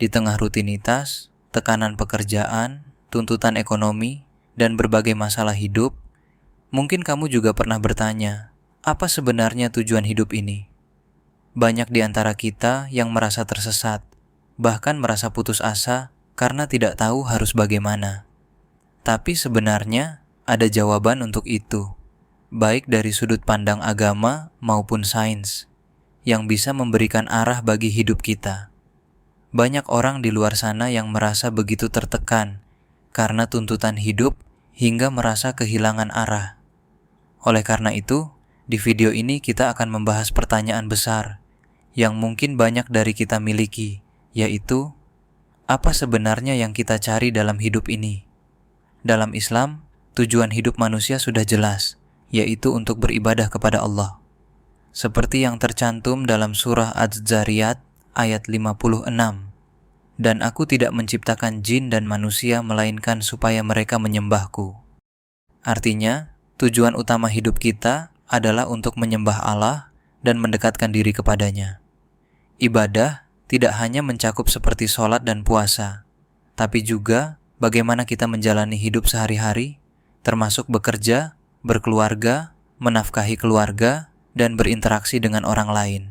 Di tengah rutinitas, tekanan pekerjaan, tuntutan ekonomi, dan berbagai masalah hidup, mungkin kamu juga pernah bertanya, apa sebenarnya tujuan hidup ini? Banyak di antara kita yang merasa tersesat, bahkan merasa putus asa karena tidak tahu harus bagaimana. Tapi sebenarnya ada jawaban untuk itu, baik dari sudut pandang agama maupun sains, yang bisa memberikan arah bagi hidup kita. Banyak orang di luar sana yang merasa begitu tertekan karena tuntutan hidup hingga merasa kehilangan arah. Oleh karena itu, di video ini kita akan membahas pertanyaan besar yang mungkin banyak dari kita miliki, yaitu, apa sebenarnya yang kita cari dalam hidup ini? Dalam Islam, tujuan hidup manusia sudah jelas, yaitu untuk beribadah kepada Allah. Seperti yang tercantum dalam surah Az-Zariyat ayat 56. Dan aku tidak menciptakan jin dan manusia melainkan supaya mereka menyembahku. Artinya, tujuan utama hidup kita adalah untuk menyembah Allah dan mendekatkan diri kepadanya. Ibadah tidak hanya mencakup seperti sholat dan puasa, tapi juga bagaimana kita menjalani hidup sehari-hari, termasuk bekerja, berkeluarga, menafkahi keluarga, dan berinteraksi dengan orang lain.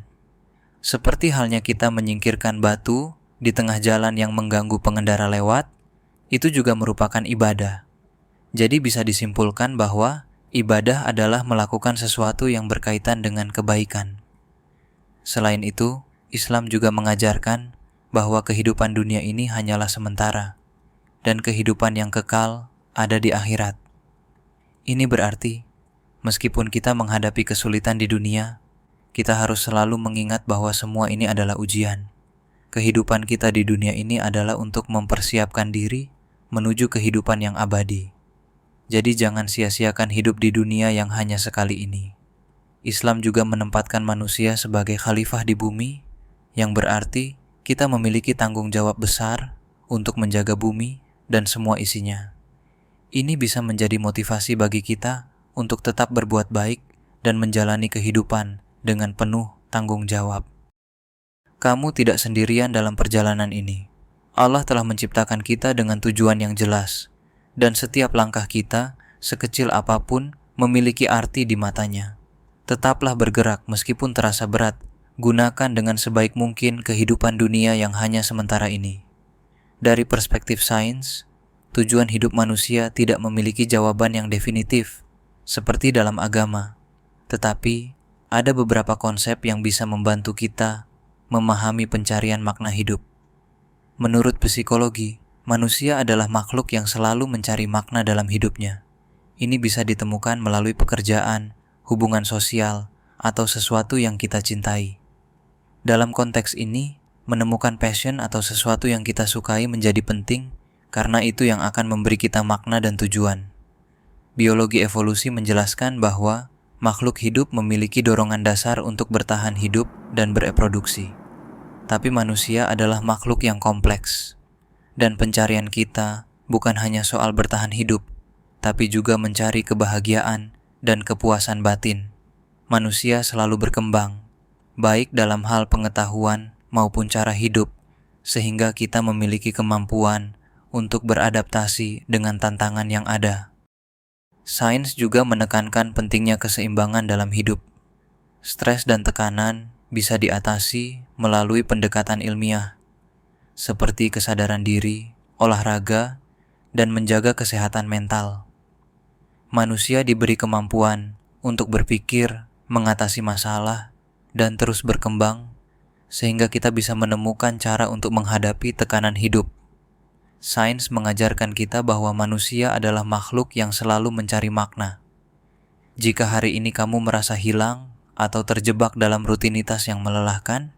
Seperti halnya kita menyingkirkan batu di tengah jalan yang mengganggu pengendara lewat, itu juga merupakan ibadah. Jadi bisa disimpulkan bahwa ibadah adalah melakukan sesuatu yang berkaitan dengan kebaikan. Selain itu, Islam juga mengajarkan bahwa kehidupan dunia ini hanyalah sementara, dan kehidupan yang kekal ada di akhirat. Ini berarti, meskipun kita menghadapi kesulitan di dunia, kita harus selalu mengingat bahwa semua ini adalah ujian. Kehidupan kita di dunia ini adalah untuk mempersiapkan diri menuju kehidupan yang abadi. Jadi jangan sia-siakan hidup di dunia yang hanya sekali ini. Islam juga menempatkan manusia sebagai khalifah di bumi, yang berarti kita memiliki tanggung jawab besar untuk menjaga bumi dan semua isinya. Ini bisa menjadi motivasi bagi kita untuk tetap berbuat baik dan menjalani kehidupan dengan penuh tanggung jawab. Kamu tidak sendirian dalam perjalanan ini. Allah telah menciptakan kita dengan tujuan yang jelas, dan setiap langkah kita, sekecil apapun, memiliki arti di matanya. Tetaplah bergerak meskipun terasa berat, gunakan dengan sebaik mungkin kehidupan dunia yang hanya sementara ini. Dari perspektif sains, tujuan hidup manusia tidak memiliki jawaban yang definitif, seperti dalam agama. Tetapi, ada beberapa konsep yang bisa membantu kita memahami pencarian makna hidup. Menurut psikologi, manusia adalah makhluk yang selalu mencari makna dalam hidupnya. Ini bisa ditemukan melalui pekerjaan, hubungan sosial, atau sesuatu yang kita cintai. Dalam konteks ini, menemukan passion atau sesuatu yang kita sukai menjadi penting karena itu yang akan memberi kita makna dan tujuan. Biologi evolusi menjelaskan bahwa makhluk hidup memiliki dorongan dasar untuk bertahan hidup dan bereproduksi. Tapi manusia adalah makhluk yang kompleks, dan pencarian kita bukan hanya soal bertahan hidup, tapi juga mencari kebahagiaan dan kepuasan batin. Manusia selalu berkembang, baik dalam hal pengetahuan maupun cara hidup, sehingga kita memiliki kemampuan untuk beradaptasi dengan tantangan yang ada. Sains juga menekankan pentingnya keseimbangan dalam hidup. Stres dan tekanan bisa diatasi melalui pendekatan ilmiah, seperti kesadaran diri, olahraga, dan menjaga kesehatan mental. Manusia diberi kemampuan untuk berpikir, mengatasi masalah, dan terus berkembang, sehingga kita bisa menemukan cara untuk menghadapi tekanan hidup. Sains mengajarkan kita bahwa manusia adalah makhluk yang selalu mencari makna. Jika hari ini kamu merasa hilang atau terjebak dalam rutinitas yang melelahkan,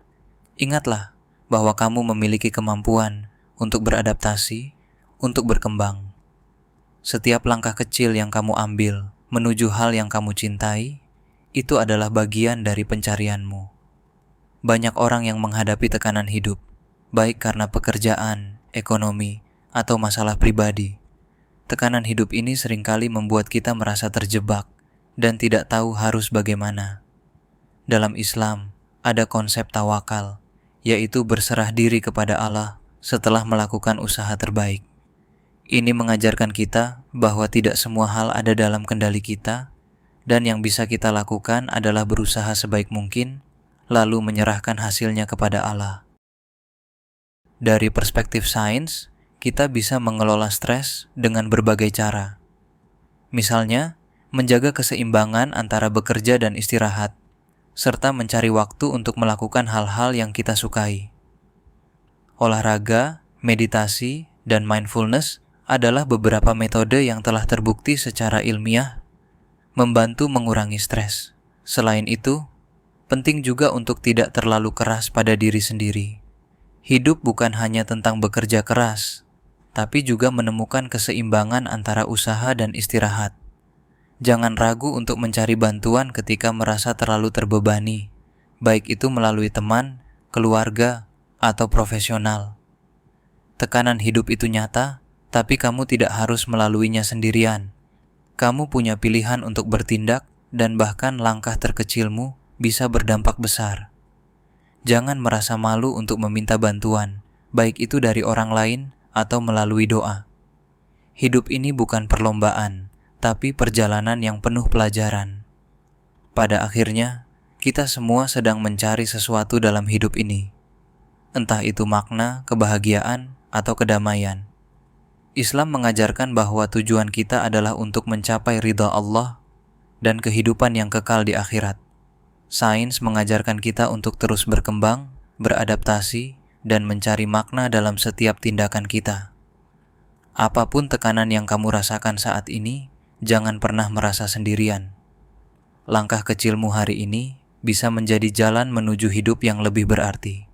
ingatlah bahwa kamu memiliki kemampuan untuk beradaptasi, untuk berkembang. Setiap langkah kecil yang kamu ambil menuju hal yang kamu cintai, itu adalah bagian dari pencarianmu. Banyak orang yang menghadapi tekanan hidup, baik karena pekerjaan, ekonomi, atau masalah pribadi. Tekanan hidup ini seringkali membuat kita merasa terjebak dan tidak tahu harus bagaimana. Dalam Islam, ada konsep tawakal, yaitu berserah diri kepada Allah setelah melakukan usaha terbaik. Ini mengajarkan kita bahwa tidak semua hal ada dalam kendali kita, dan yang bisa kita lakukan adalah berusaha sebaik mungkin, lalu menyerahkan hasilnya kepada Allah. Dari perspektif sains, kita bisa mengelola stres dengan berbagai cara. Misalnya, menjaga keseimbangan antara bekerja dan istirahat, serta mencari waktu untuk melakukan hal-hal yang kita sukai. Olahraga, meditasi, dan mindfulness adalah beberapa metode yang telah terbukti secara ilmiah membantu mengurangi stres. Selain itu, penting juga untuk tidak terlalu keras pada diri sendiri. Hidup bukan hanya tentang bekerja keras, tapi juga menemukan keseimbangan antara usaha dan istirahat. Jangan ragu untuk mencari bantuan ketika merasa terlalu terbebani, baik itu melalui teman, keluarga, atau profesional. Tekanan hidup itu nyata, tapi kamu tidak harus melaluinya sendirian. Kamu punya pilihan untuk bertindak, dan bahkan langkah terkecilmu bisa berdampak besar. Jangan merasa malu untuk meminta bantuan, baik itu dari orang lain atau melalui doa. Hidup ini bukan perlombaan, tapi perjalanan yang penuh pelajaran. Pada akhirnya, kita semua sedang mencari sesuatu dalam hidup ini. Entah itu makna, kebahagiaan, atau kedamaian. Islam mengajarkan bahwa tujuan kita adalah untuk mencapai ridha Allah dan kehidupan yang kekal di akhirat. Sains mengajarkan kita untuk terus berkembang, beradaptasi, dan mencari makna dalam setiap tindakan kita. Apapun tekanan yang kamu rasakan saat ini, jangan pernah merasa sendirian. Langkah kecilmu hari ini bisa menjadi jalan menuju hidup yang lebih berarti.